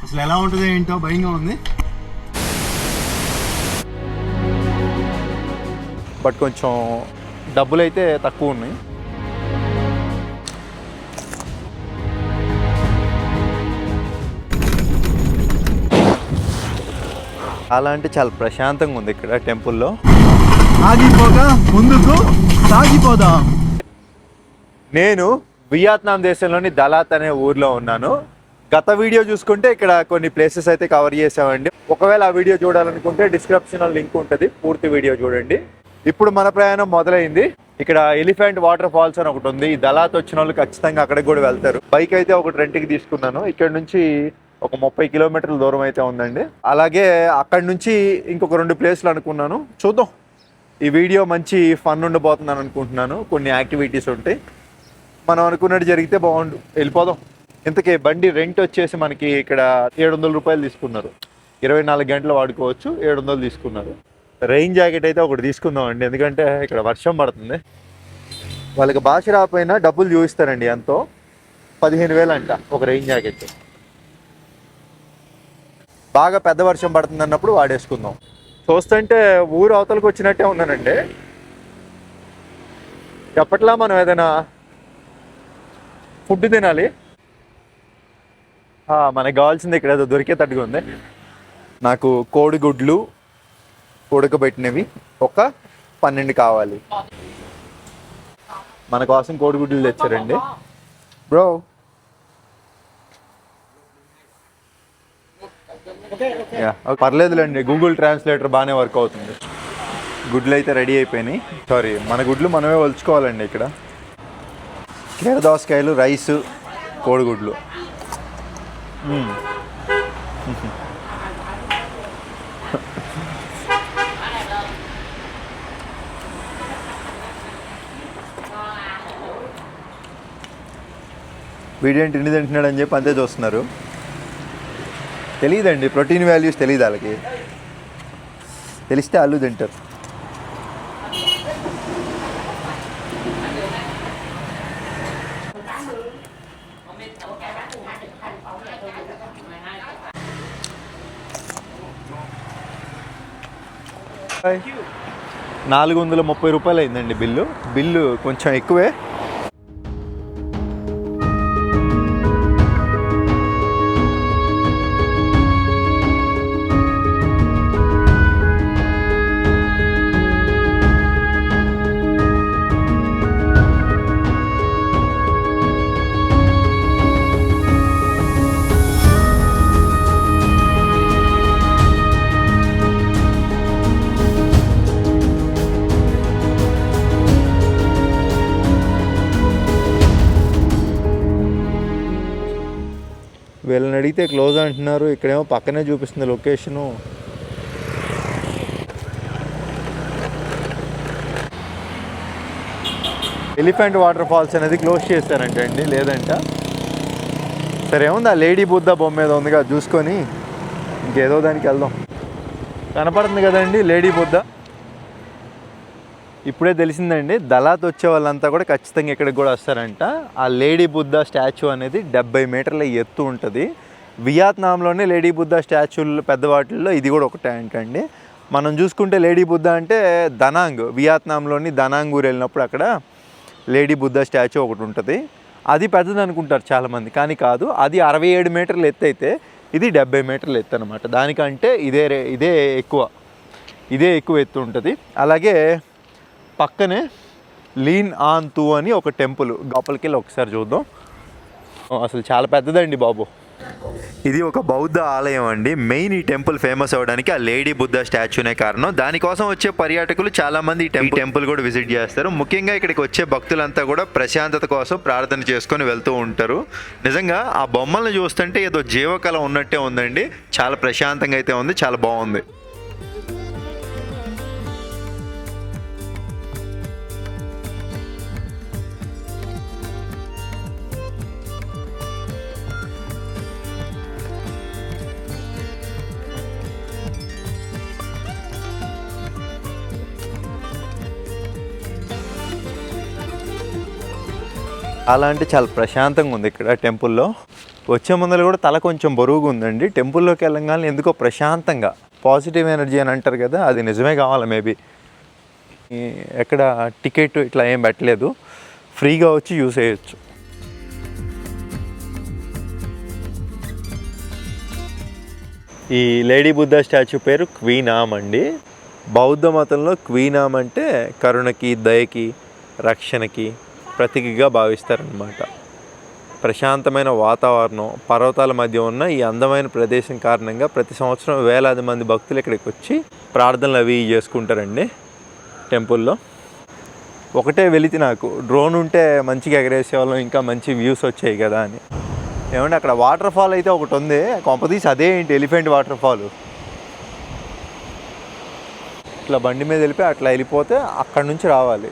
అసలు ఎలా ఉంటుంది ఏంటో భయంగా ఉంది. బట్ కొంచెం డబ్బులు అయితే తక్కువ ఉన్నాయి. అలా అంటే చాలా ప్రశాంతంగా ఉంది ఇక్కడ టెంపుల్లో. ఆగిపోగా ముందుకు సాగిపోదాం. నేను వియత్నాం దేశంలోని దలాత్ అనే ఊర్లో ఉన్నాను. గత వీడియో చూసుకుంటే ఇక్కడ కొన్ని ప్లేసెస్ అయితే కవర్ చేసామండి. ఒకవేళ ఆ వీడియో చూడాలనుకుంటే డిస్క్రిప్షన్లో లింక్ ఉంటుంది, పూర్తి వీడియో చూడండి. ఇప్పుడు మన ప్రయాణం మొదలైంది. ఇక్కడ ఎలిఫెంట్ వాటర్ ఫాల్స్ అని ఒకటి ఉంది. ఈ దలాత్ వచ్చిన వాళ్ళు ఖచ్చితంగా అక్కడికి కూడా వెళ్తారు. బైక్ అయితే ఒకటి రెంట్కి తీసుకున్నాను. ఇక్కడ నుంచి ఒక 30 కిలోమీటర్ల దూరం అయితే ఉందండి. అలాగే అక్కడి నుంచి ఇంకొక 2 ప్లేస్లు అనుకున్నాను, చూద్దాం. ఈ వీడియో మంచి ఫన్ ఉండబోతుందని అనుకుంటున్నాను. కొన్ని యాక్టివిటీస్ ఉంటాయి, మనం అనుకున్నట్టు జరిగితే బాగుండు. వెళ్ళిపోదాం. ఇంతకీ బండి రెంట్ వచ్చేసి మనకి ఇక్కడ 700 రూపాయలు తీసుకున్నారు. 24 గంటలు వాడుకోవచ్చు. 700 తీసుకున్నారు. రెయిన్ జాకెట్ అయితే ఒకటి తీసుకుందాం అండి, ఎందుకంటే ఇక్కడ వర్షం పడుతుంది. వాళ్ళకి భాష రాకపోయినా డబ్బులు చూపిస్తారండి. ఎంతో 15,000 అంట ఒక రెయిన్ జాకెట్. బాగా పెద్ద వర్షం పడుతుంది అన్నప్పుడు వాడేసుకుందాం. చూస్తుంటే ఊరు అవతలకు వచ్చినట్టే ఉన్నానండి. ఎప్పట్లా మనం ఏదైనా ఫుడ్ తినాలి. మనకు కావాల్సింది ఇక్కడ ఏదో దొరికేటట్టుగా ఉంది. నాకు కోడిగుడ్లు ఉడకబెట్టినవి ఒక 12 కావాలి. మన కోసం కోడిగుడ్లు తెచ్చారండి. బ్రో పర్లేదులేండి, గూగుల్ ట్రాన్స్లేటర్ బాగానే వర్క్ అవుతుంది. గుడ్లు అయితే రెడీ అయిపోయినాయి. సారీ, మన గుడ్లు మనమే ఒలుచుకోవాలండి. ఇక్కడ కీర దోసకాయలు, రైసు, కోడిగుడ్లు. వీడేంటి ఇన్ని తింటున్నాడు అని చెప్పి అంతే చూస్తున్నారు. తెలియదండి, ప్రోటీన్ వాల్యూస్ తెలియదు వాళ్ళకి. తెలిస్తే అల్లు తింటారు. ₹430 అయిందండి బిల్లు కొంచెం ఎక్కువే. వీళ్ళని అడిగితే క్లోజ్ అంటున్నారు. ఇక్కడేమో పక్కనే చూపిస్తుంది లొకేషను. ఎలిఫెంట్ వాటర్ ఫాల్స్ అనేది క్లోజ్ చేశారంటే అండి, లేదంట. సరే ఏముంది, ఆ లేడీ బుద్ధ బొమ్మ ఏదో ఉందిగా, చూసుకొని ఇంకేదో దానికి వెళ్దాం. కనపడుతుంది కదండి లేడీ బుద్ధ. ఇప్పుడే తెలిసిందండి, దలాత్ వచ్చే వాళ్ళంతా కూడా ఖచ్చితంగా ఇక్కడికి కూడా వస్తారంట. ఆ లేడీ బుద్ధ స్టాచ్యూ అనేది 70 మీటర్ల ఎత్తు ఉంటుంది. వియత్నాంలోనే లేడీ బుద్ధ స్టాచ్యూలు పెద్ద వాటిల్లో ఇది కూడా ఒకటే అంటండి. మనం చూసుకుంటే లేడీ బుద్ధ అంటే దనాంగ్, వియత్నాంలోని దనాంగ్ ఊరు వెళ్ళినప్పుడు అక్కడ లేడీ బుద్ధ స్టాచ్యూ ఒకటి ఉంటుంది. అది పెద్దది అనుకుంటారు చాలామంది, కానీ కాదు. అది 67 మీటర్ల ఎత్తు అయితే ఇది 70 మీటర్ల ఎత్తు అనమాట. దానికంటే ఇదే ఎక్కువ ఎత్తు ఉంటుంది. అలాగే పక్కనే లీన్ ఆన్ తూ అని ఒక టెంపుల్, లోపలికి వెళ్ళి ఒకసారి చూద్దాం. అసలు చాలా పెద్దదండి బాబు. ఇది ఒక బౌద్ధ ఆలయం అండి. మెయిన్ ఈ టెంపుల్ ఫేమస్ అవ్వడానికి ఆ లేడీ బుద్ధ స్టాచ్యూనే కారణం. దానికోసం వచ్చే పర్యాటకులు చాలామంది ఈ టెంపుల్ కూడా విజిట్ చేస్తారు. ముఖ్యంగా ఇక్కడికి వచ్చే భక్తులంతా కూడా ప్రశాంతత కోసం ప్రార్థన చేసుకొని వెళ్తూ ఉంటారు. నిజంగా ఆ బొమ్మలను చూస్తుంటే ఏదో జీవకళ ఉన్నట్టే ఉందండి. చాలా ప్రశాంతంగా అయితే ఉంది, చాలా బాగుంది. అలా అంటే చాలా ప్రశాంతంగా ఉంది ఇక్కడ టెంపుల్లో. వచ్చే ముందర కూడా తల కొంచెం బరువుగా ఉందండి. టెంపుల్లోకి వెళ్ళగానే ఎందుకో ప్రశాంతంగా పాజిటివ్ ఎనర్జీ అని అంటారు కదా, అది నిజమే కావాలి మేబీ. ఎక్కడ టికెట్ ఇట్లా ఏం పెట్టలేదు, ఫ్రీగా వచ్చి యూస్ చేయొచ్చు. ఈ లేడీ బుద్ధ స్టాచ్యూ పేరు క్వీనామ్ అండి. బౌద్ధ మతంలో క్వీనామ్ అంటే కరుణకి, దయకి, రక్షణకి ప్రతీకగా భావిస్తారనమాట. ప్రశాంతమైన వాతావరణం, పర్వతాల మధ్య ఉన్న ఈ అందమైన ప్రదేశం కారణంగా ప్రతి సంవత్సరం వేలాది మంది భక్తులు ఇక్కడికి వచ్చి ప్రార్థనలు అవి చేసుకుంటారండి టెంపుల్లో. ఒకటే వెలితి నాకు, డ్రోన్ ఉంటే మంచిగా ఎగరేసేవాళ్ళం, ఇంకా మంచి వ్యూస్ వచ్చాయి కదా అని. ఏమంటే అక్కడ వాటర్ ఫాల్ అయితే ఒకటి ఉంది, కొంపదీసి అదే ఏంటి ఎలిఫెంట్ వాటర్ ఫాల్. ఇట్లా బండి మీద వెళ్ళిపోయి అట్లా వెళ్ళిపోతే అక్కడ నుంచి రావాలి.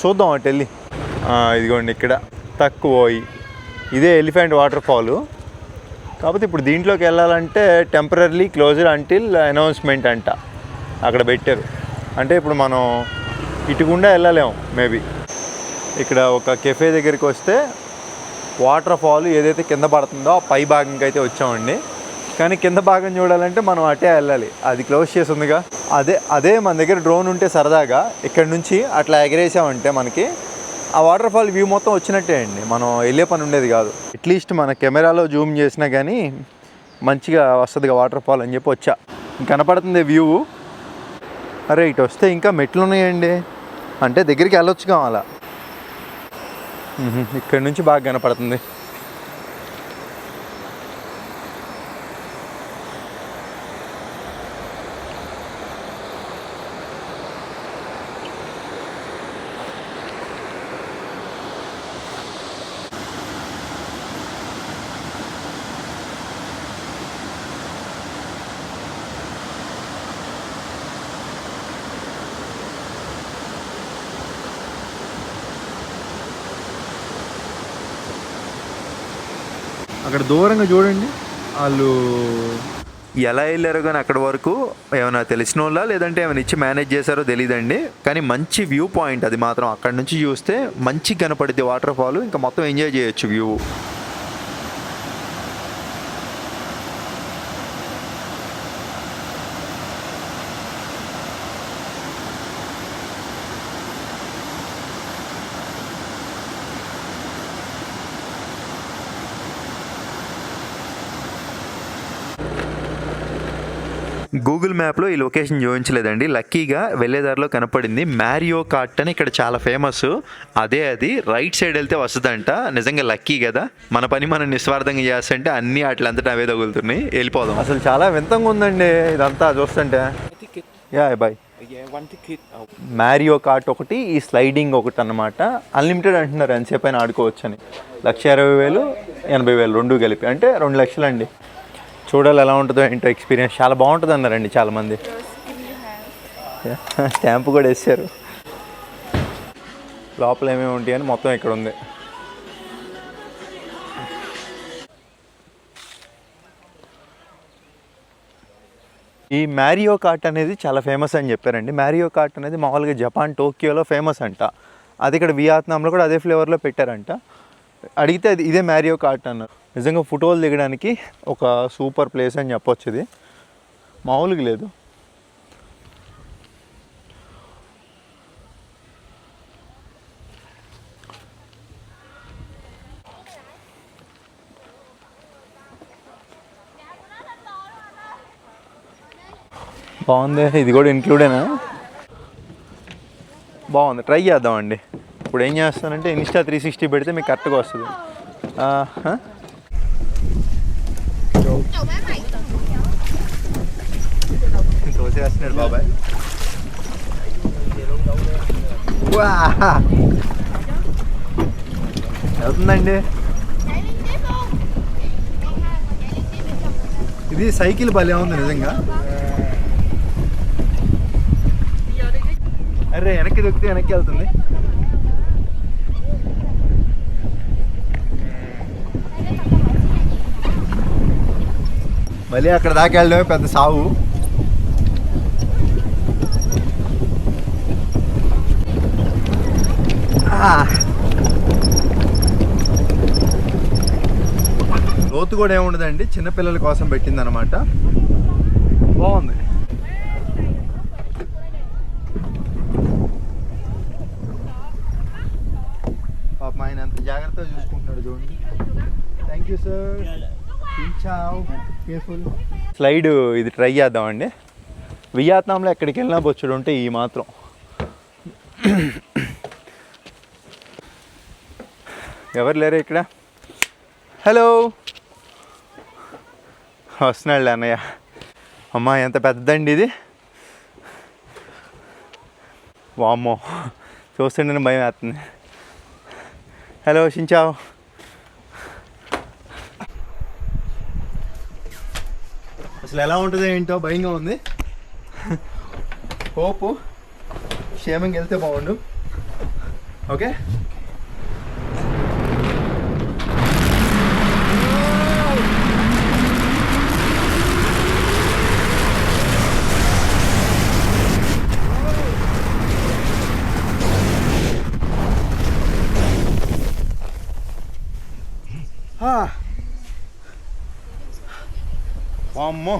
చూద్దాం అటు వెళ్ళి. ఇదిగోండి ఇక్కడ తక్కువోయి, ఇదే ఎలిఫెంట్ వాటర్ ఫాలు. కాకపోతే ఇప్పుడు దీంట్లోకి వెళ్ళాలంటే టెంపరీ క్లోజ్డ్ అంటిల్ అనౌన్స్మెంట్ అంట అక్కడ పెట్టారు. అంటే ఇప్పుడు మనం ఇటుకుండా వెళ్ళలేము మేబీ. ఇక్కడ ఒక కెఫే దగ్గరికి వస్తే వాటర్ ఫాల్ ఏదైతే కింద పడుతుందో ఆ పై భాగంకి అయితే వచ్చామండి. కానీ కింద భాగం చూడాలంటే మనం అటే వెళ్ళాలి, అది క్లోజ్ చేసి ఉందిగా. అదే మన దగ్గర డ్రోన్ ఉంటే సరదాగా ఇక్కడ నుంచి అట్లా ఎగరేసామంటే మనకి ఆ వాటర్ ఫాల్ వ్యూ మొత్తం వచ్చినట్టే అండి, మనం వెళ్ళే పని ఉండేది కాదు. అట్లీస్ట్ మన కెమెరాలో జూమ్ చేసినా కానీ మంచిగా వస్తుందిగా వాటర్ ఫాల్ అని చెప్పి వచ్చా. కనపడుతుంది వ్యూ. అరే ఇటు వస్తే ఇంకా మెట్లు ఉన్నాయండి, అంటే దగ్గరికి వెళ్ళొచ్చు కావాలా. ఇక్కడ నుంచి బాగా కనపడుతుంది. అక్కడ దూరంగా చూడండి, వాళ్ళు ఎలా వెళ్ళారో కానీ అక్కడ వరకు ఏమైనా తెలిసిన వాళ్ళ లేదంటే ఏమైనా ఇచ్చి మేనేజ్ చేశారో తెలియదండి. కానీ మంచి వ్యూ పాయింట్ అది మాత్రం. అక్కడ నుంచి చూస్తే మంచి కనపడితే వాటర్ ఫాల్, ఇంకా మొత్తం ఎంజాయ్ చేయొచ్చు వ్యూ. గూగుల్ మ్యాప్లో ఈ లొకేషన్ చూపించలేదండి, లక్కీగా వెళ్ళేదారిలో కనపడింది. మ్యారియో కార్ట్ అని ఇక్కడ చాలా ఫేమస్. అది రైట్ సైడ్ వెళ్తే వస్తుందంట. నిజంగా లక్కీ కదా, మన పని మనం నిస్వార్థంగా చేస్తుంటే అన్నీ అట్లంతటా అవే తగులుతున్నాయి. వెళ్ళిపోదాం. అసలు చాలా వింతంగా ఉందండి ఇదంతా చూస్తుంటే. బాయ్. మ్యారియో కార్ట్ ఒకటి, ఈ స్లైడింగ్ ఒకటి అన్నమాట. అన్లిమిటెడ్ అంటున్నారు, ఎంతసేపు అయినా ఆడుకోవచ్చు అని. 1,60,000 80,000 రెండు కలిపి అంటే 2 లక్షలు అండి. చూడాలి ఎలా ఉంటుందో ఏంటో ఎక్స్పీరియన్స్. చాలా బాగుంటుంది అన్నారండి చాలామంది. స్టాంపు కూడా వేసారు. లోపల ఏమేమి ఉంటాయి అని మొత్తం ఇక్కడ ఉంది. ఈ మ్యారియో కార్ట్ అనేది చాలా ఫేమస్ అని చెప్పారండి. మ్యారియో కార్ట్ అనేది మామూలుగా జపాన్ టోక్యోలో ఫేమస్ అంట. అది ఇక్కడ వియత్నాంలో కూడా అదే ఫ్లేవర్లో పెట్టారంట. అడిగితే ఇదే మ్యారియో కార్ట్ అన్నారు. నిజంగా ఫోటోలు దిగడానికి ఒక సూపర్ ప్లేస్ అని చెప్పొచ్చు. ఇది మామూలుగా లేదు. బాగుంది. ఇది కూడా ఇంక్లూడేనా? బాగుంది, ట్రై చేద్దామండి. ఇప్పుడు ఏం చేస్తానంటే ఇన్స్టా 360 పెడితే మీకు కరెక్ట్గా వస్తుంది. తోసేస్తున్నాడు బాబాయ్. వెళ్తుందండి. ఇది సైకిల్ భలే ఉంది నిజంగా. అరే వెనక్కి దొక్కితే వెనక్కి వెళ్తుంది. మళ్ళీ అక్కడ దాకా వెళ్ళడమే పెద్ద సావు. లోతు కూడా ఏముండదండి, చిన్నపిల్లల కోసం పెట్టిందనమాట. బాగుంది. పాప ఆయన అంత జాగ్రత్తగా చూసుకుంటున్నాడు చూడండి. Thank you sir. Careful. Slide ఇది ట్రై చేద్దామండి. వియత్నాంలో ఎక్కడికి వెళ్ళినా బొచ్చుడు ఉంటే ఈ మాత్రం. ఎవరు లేరా ఇక్కడ? హలో, వస్తున్నాడు అన్నయ్య. అమ్మా ఎంత పెద్దదండి ఇది. వామ్మో, చూస్తుండే భయం వేస్తుంది. హలో షించావ్. అసలు ఎలా ఉంటుంది ఏంటో భయంగా ఉంది. హోపు క్షేమంగా వెళ్తే బాగుండు. ఓకే, అమ్మో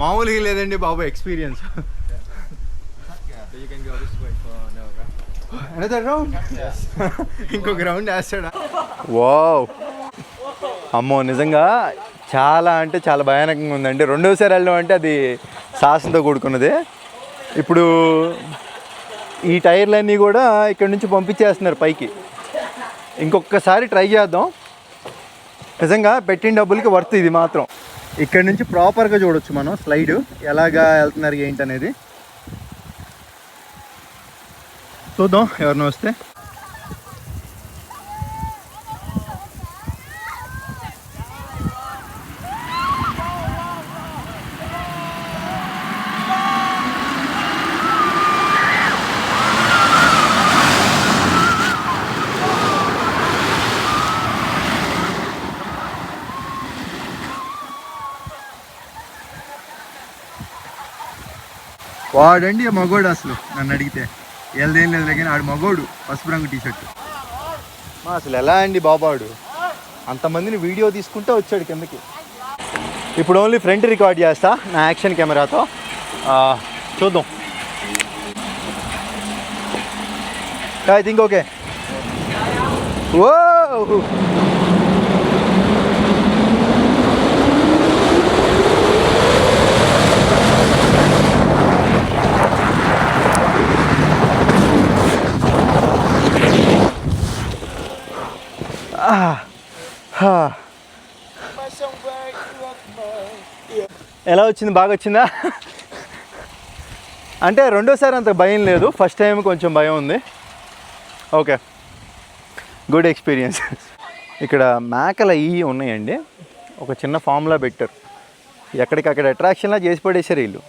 మామూలుగా లేదండి బాబు ఎక్స్పీరియన్స్. ఇంకొక రౌండ్ వేస్తాడా? వావ్, అమ్మో నిజంగా చాలా అంటే చాలా భయానకంగా ఉందండి. రెండోసారి వెళ్ళడం అంటే అది సాహసంతో కూడుకున్నది. ఇప్పుడు ఈ టైర్లన్నీ కూడా ఇక్కడ నుంచి పంపించేస్తున్నారు పైకి. ఇంకొకసారి ట్రై చేద్దాం. నిజంగా పెట్టిన డబ్బులకి వర్త్ ఇది మాత్రం. ఇక్కడ నుంచి ప్రాపర్గా చూడొచ్చు మనం స్లైడ్ ఎలాగా వెళ్తున్నారు ఏంటి అనేది. చూద్దాం ఎవరిని వస్తే. వాడండి మగోడు, అసలు నన్ను అడిగితే వెళ్దేం లేదు కానీ ఆడు మగోడు. పసుపు రంగు టీషర్ట్. అసలు ఎలా అండి బాబాడు అంతమందిని వీడియో తీసుకుంటే వచ్చాడు కిందకి. ఇప్పుడు ఓన్లీ ఫ్రంట్ రికార్డ్ చేస్తా నా యాక్షన్ కెమెరాతో. చూద్దాం. I think okay. ఓ ఎలా వచ్చింది? బాగా వచ్చిందా? అంటే రెండోసారి అంత భయం లేదు, ఫస్ట్ టైం కొంచెం భయం ఉంది. Okay, good experience. ఇక్కడ మేకల ఇవి ఉన్నాయండి, ఒక చిన్న ఫామ్లా పెట్టారు. ఎక్కడికక్కడ అట్రాక్షన్లా చేసి పడేసారు వీళ్ళు.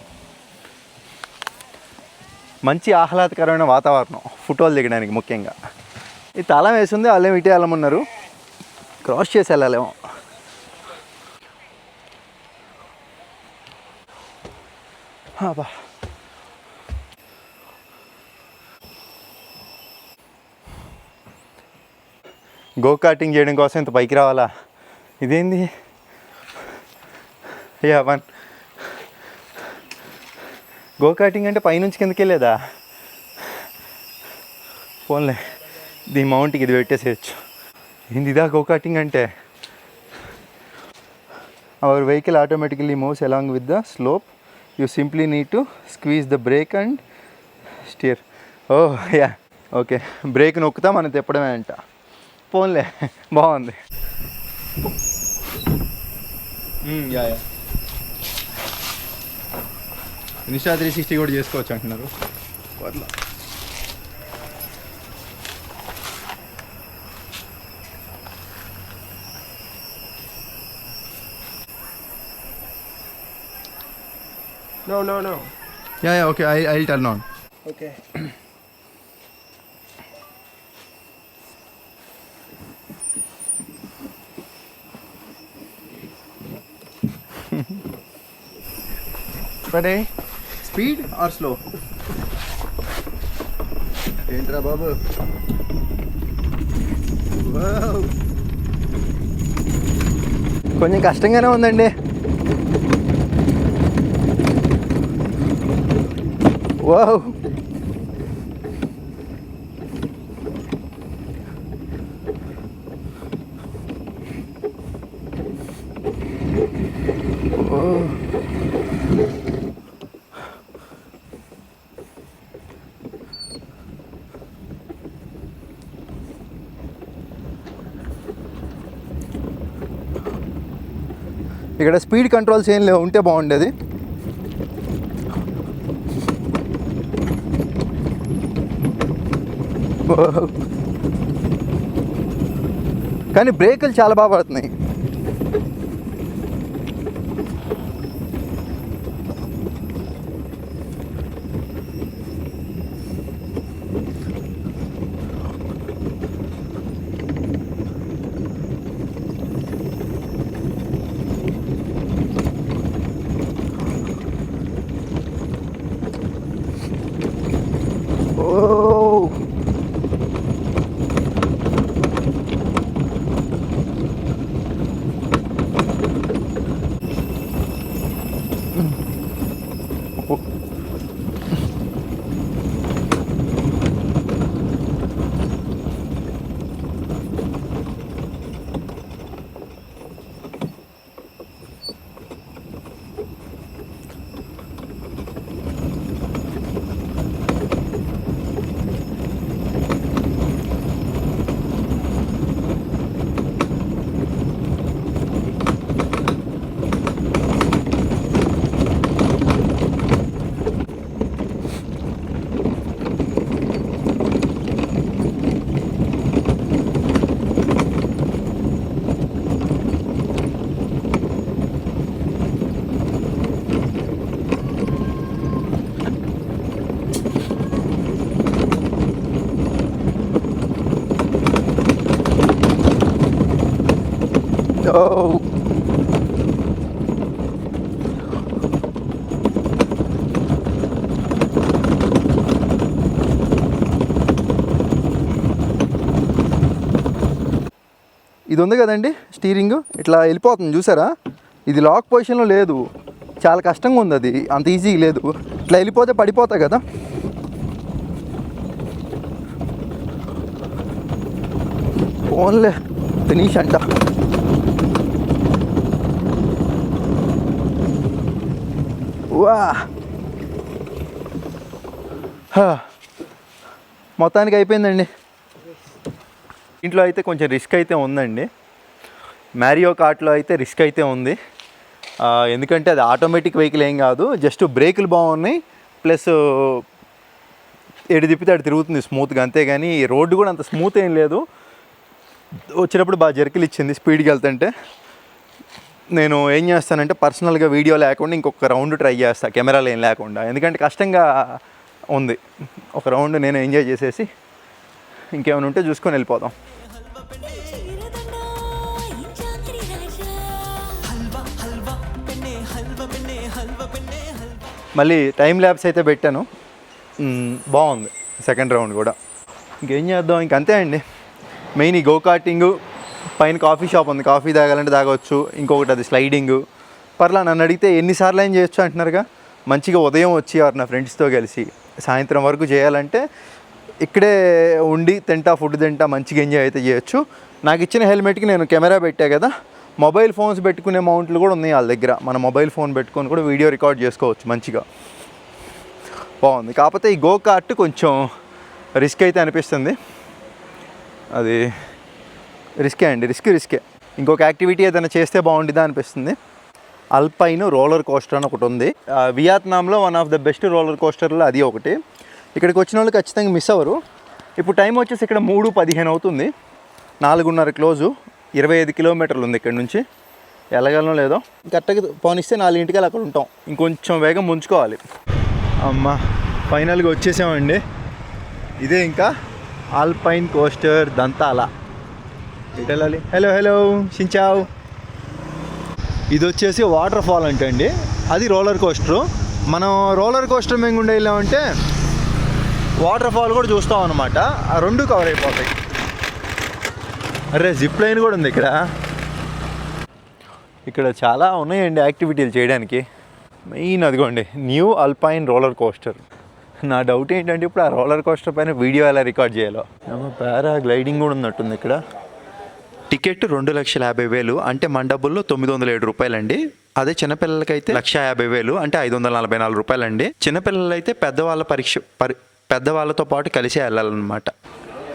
మంచి ఆహ్లాదకరమైన వాతావరణం ఫోటోలు దిగడానికి ముఖ్యంగా. ఇది తాళం వేసింది, వాళ్ళేమో ఇటే వెళ్ళమన్నారు. క్రాస్ చేసి వెళ్ళాలేమో. బా గో కార్టింగ్ చేయడం కోసం ఇంత పైకి రావాలా? ఇదేంది? యా వన్ గో కార్టింగ్ అంటే పైనుంచి కిందకి వెళ్ళేదా? పోన్లే, దీని మౌంట్కి ఇది పెట్టేసేయచ్చు. ఏంది ఇదా గో కార్టింగ్ అంటే? Our vehicle automatically moves along with the slope. You simply need to squeeze the brake and steer. Oh yeah okay, brake నొక్కుతా మనం తిప్పడమే అంట. పోన్లే, బాగుంది. యా యా ఇన్స్టా 360 కూడా చేసుకోవచ్చు అంటున్నారు. పర్లా No. Yeah, okay, I'll turn on. Okay. Ready? Speed or slow? ఏంట్రా బాబు కొంచెం కష్టంగానే ఉందండి. వావ్, ఇక్కడ స్పీడ్ కంట్రోల్స్ ఏం లేవు, ఉంటే బాగుండేది. కానీ బ్రేకులు చాలా బాగా పడుతున్నాయి. ఇది ఉంది కదండి స్టీరింగ్, ఇట్లా వెళ్ళిపోతుంది చూసారా. ఇది లాక్ పొజిషన్లో లేదు, చాలా కష్టంగా ఉంది. అది అంత ఈజీగా లేదు, ఇట్లా వెళ్ళిపోతే పడిపోతా కదా. ఓన్లే ఫినిష్ అంట. వా, మొత్తానికి అయిపోయిందండి. ఇంట్లో అయితే కొంచెం రిస్క్ అయితే ఉందండి. మ్యారియో కార్ట్లో అయితే రిస్క్ అయితే ఉంది. ఎందుకంటే అది ఆటోమేటిక్ వెహికల్ ఏం కాదు, జస్ట్ బ్రేకులు బాగున్నాయి, ప్లస్ ఎటు తిప్పితే అటు తిరుగుతుంది స్మూత్గా, అంతేగాని రోడ్డు కూడా అంత స్మూత్ ఏం లేదు. వచ్చినప్పుడు బాగా జర్కిలు ఇచ్చింది స్పీడ్కి వెళ్తుంటే. నేను ఏం చేస్తానంటే పర్సనల్గా వీడియో లేకుండా ఇంకొక రౌండ్ ట్రై చేస్తాను, కెమెరాలు ఏం లేకుండా, ఎందుకంటే కష్టంగా ఉంది. ఒక రౌండ్ నేను ఎంజాయ్ చేసేసి ఇంకేమైనా ఉంటే చూసుకొని వెళ్ళిపోదాం. మళ్ళీ టైం ల్యాబ్స్ అయితే పెట్టాను, బాగుంది సెకండ్ రౌండ్ కూడా. ఇంకేం చేద్దాం, ఇంకంతే అండి. మెయిన్ ఈ గో కార్టింగు, పైన కాఫీ షాప్ ఉంది, కాఫీ తాగాలంటే తాగవచ్చు. ఇంకొకటి అది స్లైడింగు. పర్లా నన్ను అడిగితే ఎన్నిసార్లు ఏం చేయొచ్చు అంటున్నారుగా. మంచిగా ఉదయం వచ్చి నా ఫ్రెండ్స్తో కలిసి సాయంత్రం వరకు చేయాలంటే ఇక్కడే ఉండి ఫుడ్ తింటా మంచిగా ఎంజాయ్ అయితే చేయొచ్చు. నాకు ఇచ్చిన హెల్మెట్కి నేను కెమెరా పెట్టా కదా, మొబైల్ ఫోన్స్ పెట్టుకునే మౌంట్లు కూడా ఉన్నాయి వాళ్ళ దగ్గర. మన మొబైల్ ఫోన్ పెట్టుకొని కూడా వీడియో రికార్డ్ చేసుకోవచ్చు మంచిగా, బాగుంది. కాకపోతే ఈ గో కార్ట్ కొంచెం రిస్క్ అయితే అనిపిస్తుంది. అది రిస్కే అండి, రిస్కే. ఇంకొక యాక్టివిటీ ఏదైనా చేస్తే బాగుంటుందా అనిపిస్తుంది. అల్పైన్ రోలర్ కోస్టర్ అని ఒకటి ఉంది వియత్నాంలో, one of the best roller కోస్టర్లో అది ఒకటి. ఇక్కడికి వచ్చిన వాళ్ళు ఖచ్చితంగా మిస్ అవ్వరు. ఇప్పుడు టైం వచ్చేసి ఇక్కడ 3:15 అవుతుంది, 4:30 క్లోజు, 25 కిలోమీటర్లు ఉంది ఇక్కడ నుంచి. వెళ్ళగలనో లేదో, కరెక్ట్గా పోనిస్తే 4 అక్కడ ఉంటాం. ఇంకొంచెం వేగం ముంచుకోవాలి. అమ్మ, ఫైనల్గా వచ్చేసామండి. ఇదే ఇంకా ఆల్పైన్ కోస్టర్ దంతాలా. ఇటు వెళ్ళాలి. హలో షించావ్. ఇది వచ్చేసి వాటర్ ఫాల్ అండి, అది రోలర్ కోస్టరు. మనం రోలర్ కోస్టర్ మేము గుండా వెళ్ళామంటే వాటర్ ఫాల్ కూడా చూస్తాం అనమాట. ఆ రెండు కవర్ అయిపోతాయి. అరే జిప్ లైన్ కూడా ఉంది ఇక్కడ. ఇక్కడ చాలా ఉన్నాయండి యాక్టివిటీలు చేయడానికి. మెయిన్ అదిగోండి న్యూ అల్పైన్ రోలర్ కోస్టర్. నా డౌట్ ఏంటంటే ఇప్పుడు ఆ రోలర్ కోస్టర్ పైన వీడియో ఎలా రికార్డ్ చేయాలో. పారా గ్లైడింగ్ కూడా ఉన్నట్టుంది ఇక్కడ. టికెట్ 2,50,000 అంటే మన డబ్బుల్లో 907 రూపాయలండి. అదే చిన్నపిల్లలకైతే 1,50,000 అంటే 544 రూపాయలండి. చిన్నపిల్లలు అయితే పెద్దవాళ్ళతో పాటు కలిసి వెళ్ళాలన్నమాట.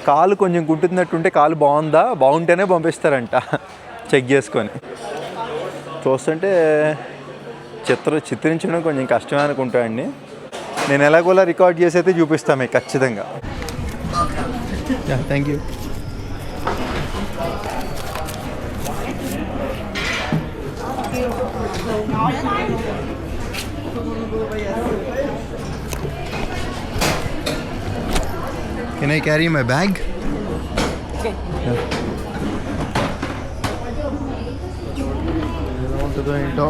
కాలు కొంచెం కుంటున్నట్టుంటే కాలు బాగుంటేనే పంపిస్తారంట చెక్ చేసుకొని. చూస్తుంటే చిత్రించడం కొంచెం కష్టమే అనుకుంటానండి. నేను ఎలాగోలా రికార్డ్ చేసి అయితే చూపిస్తాను మీకు ఖచ్చితంగా. Thank you. Can I carry my bag? Okay. ఎలా ఉంటుందో ఏంటో.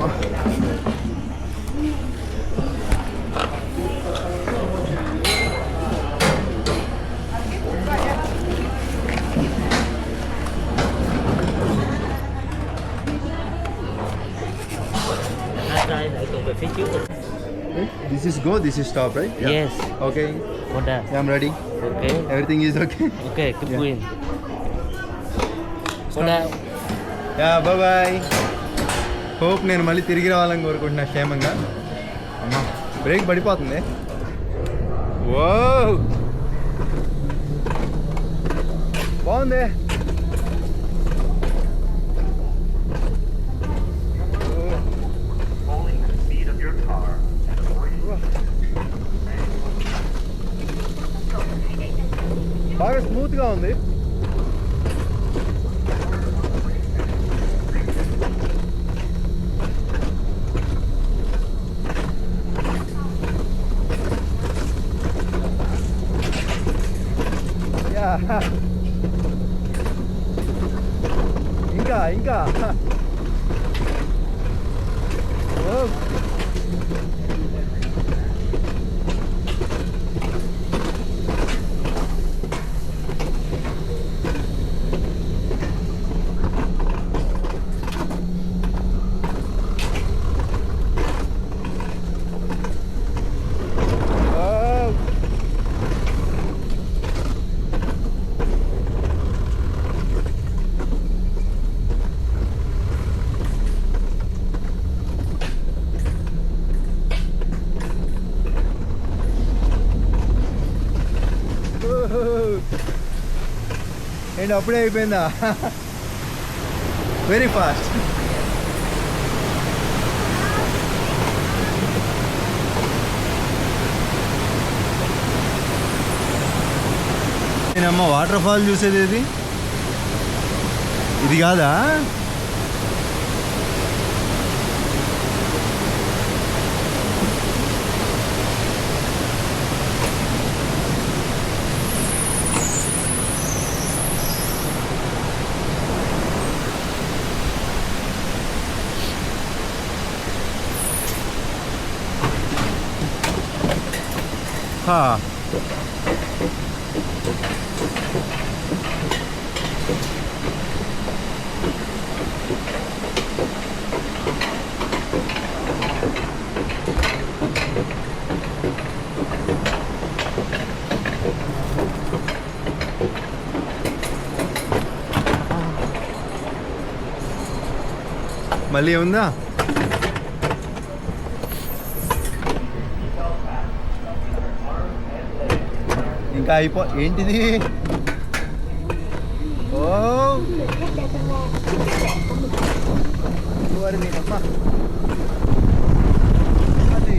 This is go, this is stop, right? Yeah. Yes. Okay. What that? Yeah, I'm ready. Okay. Everything is okay. Okay, keep Yeah. going. What that? Yeah bye. Hope నేను మళ్ళీ తిరిగి రావాలని కోరుకుంటున్నా క్షేమంగా. అమ్మా బ్రేక్ పడిపోతుంది. ఓ బాగుంది. బాగా స్మూత్గా ఉంది. ఇంకా ఏంటి అప్పుడే అయిపోయిందా? Very fast. నేనమ్మ వాటర్ ఫాల్ చూసేది ఇది కాదా? మళ్ళీ ఉందా? ఇంకా ఏంటిది? ఓ మీరమ్మా అది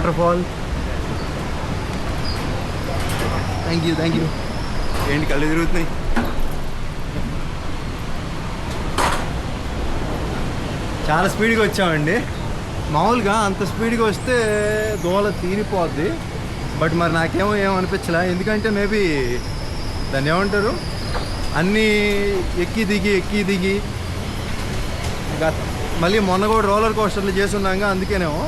వాటర్ ఫాల్. థ్యాంక్ యూ ఏంటి కళ్ళు తిరుగుతున్నాయి. చాలా స్పీడ్గా వచ్చామండి. మామూలుగా అంత స్పీడ్గా వస్తే దోల తీరిపోద్ది, బట్ మరి నాకేమో ఏమనిపించలే. ఎందుకంటే మేబీ దాన్ని ఏమంటారు, అన్నీ ఎక్కి దిగి మళ్ళీ మొన్న కూడా రోలర్ కోస్టర్లు చేస్తున్నాగా, అందుకేనేమో.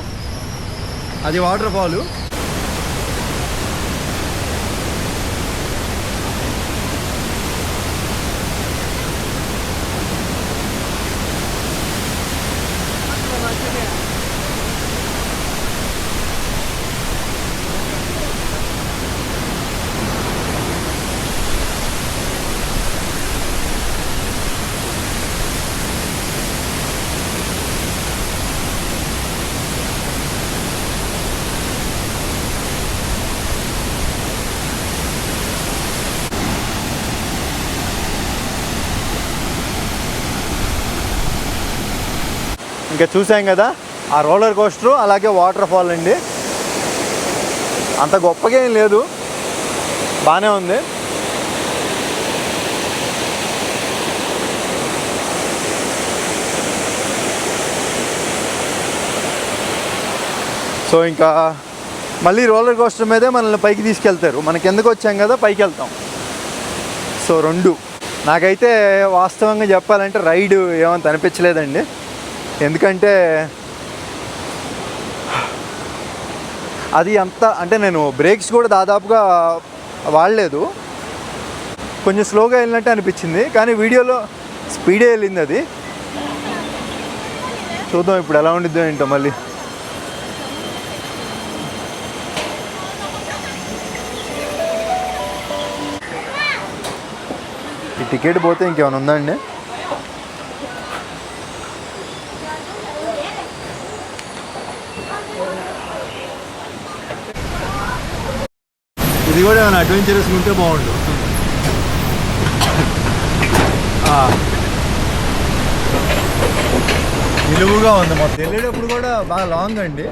అది వాటర్ ఫాలు. ఇంకా చూసాం కదా ఆ రోలర్ కోస్టర్, అలాగే వాటర్ ఫాల్ అండి. అంత గొప్పగా ఏం లేదు, బాగానే ఉంది. సో ఇంకా మళ్ళీ రోలర్ కోస్టర్ మీదే మనల్ని పైకి తీసుకెళ్తారు. మనకి ఎందుకు వచ్చాం కదా, పైకి వెళ్తాం. సో రెండు నాకైతే వాస్తవంగా చెప్పాలంటే రైడ్ ఏమంత అనిపించలేదండి. ఎందుకంటే అది అంత అంటే నేను బ్రేక్స్ కూడా దాదాపుగా వాడలేదు, కొంచెం స్లోగా వెళ్ళినట్టు అనిపించింది. కానీ వీడియోలో స్పీడే వెళ్ళింది అది. చూద్దాం ఇప్పుడు ఎలా ఉండిద్దో ఏంటో. మళ్ళీ ఈ టికెట్ పోతే ఇంకేమైనా ఉందా అండి? ఇది కూడా ఏమైనా అడ్వెంచరస్ ఉంటే బాగుండు. నిలువుగా ఉంది మొత్తం. వెళ్ళేటప్పుడు కూడా బాగా లాంగ్ అండి,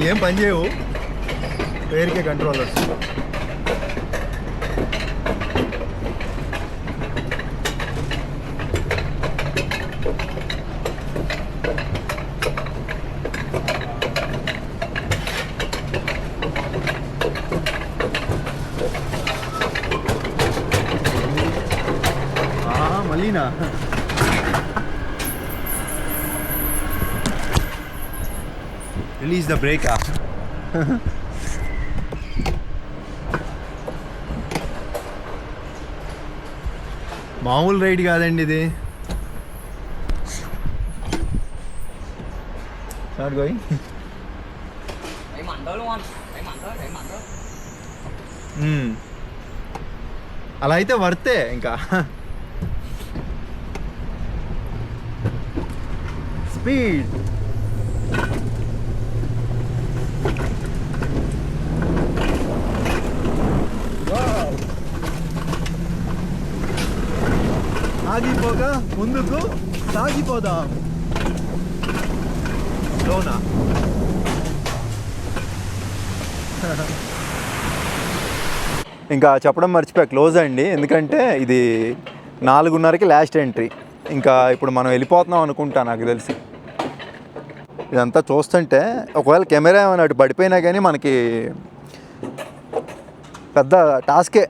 ఏం పని చేయవు, పేరుకే కంట్రోలర్స్. మళ్ళీనా రిలీజ్ ద బ్రేక్. మామూలు రైడ్ కాదండి ఇది. Start going. అలా అయితే వర్తే ఇంకా. స్పీడ్ ఆగిపోగా ముందుకు సాగిపోదాం. లోనా ఇంకా చెప్పడం మర్చిపోయా, క్లోజ్ అండి. ఎందుకంటే ఇది 4:30కి లాస్ట్ ఎంట్రీ. ఇంకా ఇప్పుడు మనం వెళ్ళిపోతున్నాం అనుకుంటా నాకు తెలిసి. ఇదంతా చూస్తుంటే ఒకవేళ కెమెరా ఏమైనా అటు పడిపోయినా కానీ మనకి పెద్ద టాస్కే.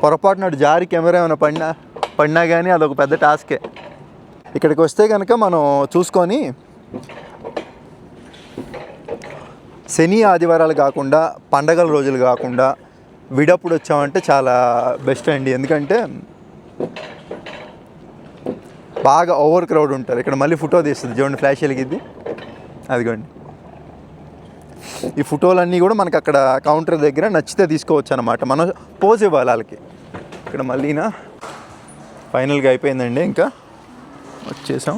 పొరపాటున అటు జారి కెమెరా ఏమైనా పడినా కానీ అదొక పెద్ద టాస్కే. ఇక్కడికి వస్తే కనుక మనం చూసుకొని శని ఆదివారాలు కాకుండా, పండగల రోజులు కాకుండా విడప్పుడు వచ్చామంటే చాలా బెస్ట్ అండి. ఎందుకంటే బాగా ఓవర్ క్రౌడ్ ఉంటారు ఇక్కడ. మళ్ళీ ఫోటో తీస్తుంది చూడండి, ఫ్లాష్ వెలిగిద్ది అదిగోండి. ఈ ఫోటోలన్నీ కూడా మనకు అక్కడ కౌంటర్ దగ్గర నచ్చితే తీసుకోవచ్చు అన్నమాట. మనం పోజ్ ఇవ్వాలి వాళ్ళకి. ఇక్కడ మళ్ళీనా ఫైనల్గా అయిపోయిందండి, ఇంకా వచ్చేసాం.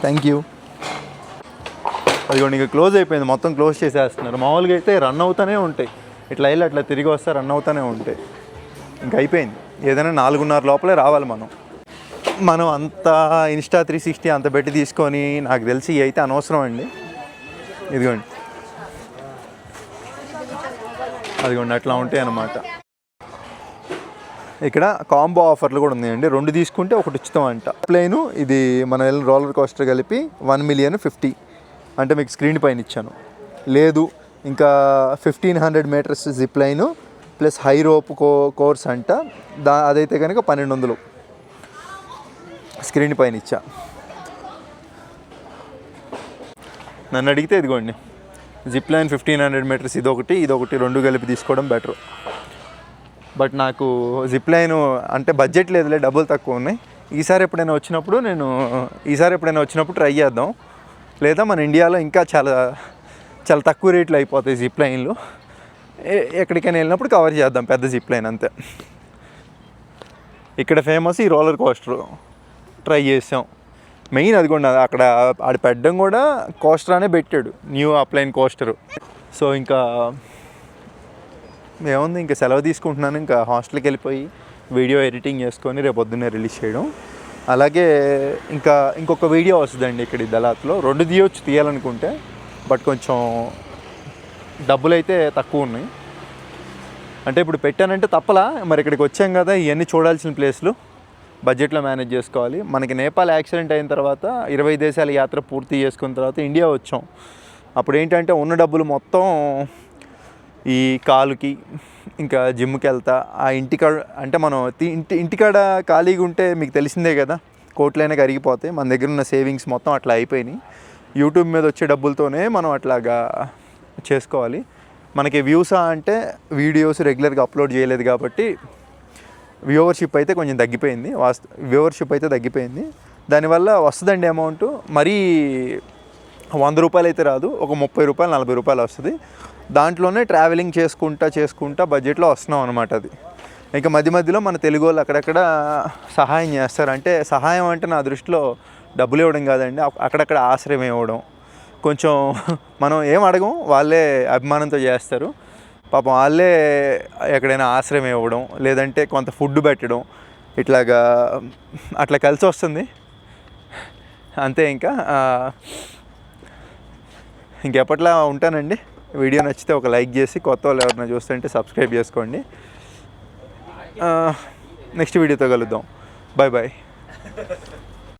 Thank you. అదిగోండి ఇంకా క్లోజ్ అయిపోయింది, మొత్తం క్లోజ్ చేసేస్తున్నారు. మామూలుగా అయితే రన్ అవుతూనే ఉంటాయి, ఇట్లా వెళ్ళి అట్లా తిరిగి వస్తే రన్ అవుతూనే ఉంటాయి. ఇంకా అయిపోయింది. ఏదైనా 4:30 లోపలే రావాలి మనం అంత ఇన్స్టా 360 అంత పెట్టి తీసుకొని నాకు తెలిసి ఇవి అయితే అనవసరం అండి. ఇదిగోండి అదిగోండి అట్లా ఉంటాయి అన్నమాట. ఇక్కడ కాంబో ఆఫర్లు కూడా ఉన్నాయండి. 2 తీసుకుంటే ఒకటి ఉచితం అంట. ప్లేను ఇది మన రోలర్ కోస్టర్ కలిపి 1,050,000 అంటే మీకు స్క్రీన్ పైన ఇచ్చాను. లేదు ఇంకా 1,500 metres zip line plus high rope course అంట. అదైతే కనుక 1,200 స్క్రీన్ పైన ఇచ్చా. నన్ను అడిగితే ఇదిగోండి జిప్ లైన్ 1,500 మీటర్స్ ఇదొకటి 2 కలిపి తీసుకోవడం బెటర్. బట్ నాకు జిప్ లైన్ అంటే బడ్జెట్ లేదులే, డబ్బులు తక్కువ ఉన్నాయి. ఈసారి ఎప్పుడైనా వచ్చినప్పుడు ట్రై చేద్దాం. లేదా మన ఇండియాలో ఇంకా చాలా చాలా తక్కువ రేట్లు అయిపోతాయి జిప్ లైన్లు. ఎక్కడికైనా వెళ్ళినప్పుడు కవర్ చేద్దాం పెద్ద జిప్ లైన్ అంతే. ఇక్కడ ఫేమస్ ఈ రోలర్ కోస్టర్ ట్రై చేసాం. మెయిన్ అది కూడా అక్కడ ఆడ పెట్టడం కూడా కోస్టర్ అనే పెట్టాడు, న్యూ అప్లైన్ కోస్టరు. సో ఇంకా ఏముంది, ఇంకా సెలవు తీసుకుంటున్నాను. ఇంకా హాస్టల్కి వెళ్ళిపోయి వీడియో ఎడిటింగ్ చేసుకొని రేపు పొద్దున్నే రిలీజ్ చేయడం. అలాగే ఇంకొక వీడియో వస్తుందండి ఇక్కడ దళాత్లో. 2 తీయాలనుకుంటే, బట్ కొంచెం డబ్బులు అయితే తక్కువ ఉన్నాయి. అంటే ఇప్పుడు పెట్టానంటే తప్పలా, మరి ఇక్కడికి వచ్చాం కదా, ఇవన్నీ చూడాల్సిన ప్లేస్లు బడ్జెట్లో మేనేజ్ చేసుకోవాలి. మనకి నేపాల్ యాక్సిడెంట్ అయిన తర్వాత 20 దేశాల యాత్ర పూర్తి చేసుకున్న తర్వాత ఇండియా వచ్చాం. అప్పుడు ఏంటంటే ఉన్న డబ్బులు మొత్తం ఈ కాలుకి ఇంకా జిమ్కి వెళ్తా, ఆ ఇంటికాడ అంటే మనం ఇంటికాడ ఖాళీగా ఉంటే మీకు తెలిసిందే కదా, కోట్లైనా కరిగిపోతాయి. మన దగ్గర ఉన్న సేవింగ్స్ మొత్తం అట్లా అయిపోయినాయి. యూట్యూబ్ మీద వచ్చే డబ్బులతోనే మనం అట్లాగా చేసుకోవాలి. మనకి వ్యూసా అంటే వీడియోస్ రెగ్యులర్గా అప్లోడ్ చేయలేదు కాబట్టి వ్యూవర్షిప్ అయితే కొంచెం తగ్గిపోయింది. వ్యూవర్షిప్ అయితే తగ్గిపోయింది. దానివల్ల వస్తుందండి అమౌంట్ మరీ 100 రూపాయలు అయితే రాదు, ఒక 30 రూపాయలు 40 రూపాయలు వస్తుంది. దాంట్లోనే ట్రావెలింగ్ చేసుకుంటా బడ్జెట్లో వస్తున్నాం అనమాట. అది ఇంకా మధ్యలో మన తెలుగు వాళ్ళు అక్కడక్కడ సహాయం చేస్తారు. అంటే సహాయం అంటే నా దృష్టిలో డబ్బులు ఇవ్వడం కాదండి, అక్కడక్కడ ఆశ్రయం ఇవ్వడం. కొంచెం మనం ఏం అడగం, వాళ్ళే అభిమానంతో చేస్తారు. పాపం వాళ్ళే ఎక్కడైనా ఆశ్రయం ఇవ్వడం, లేదంటే కొంత ఫుడ్ పెట్టడం, అట్లా కలిసి వస్తుంది అంతే. ఇంకెప్పట్లా ఉంటానండి. వీడియో నచ్చితే ఒక లైక్ చేసి, కొత్త వాళ్ళు ఎవరైనా చూస్తుంటే సబ్స్క్రైబ్ చేసుకోండి. నెక్స్ట్ వీడియోతో కలుద్దాం. Bye bye.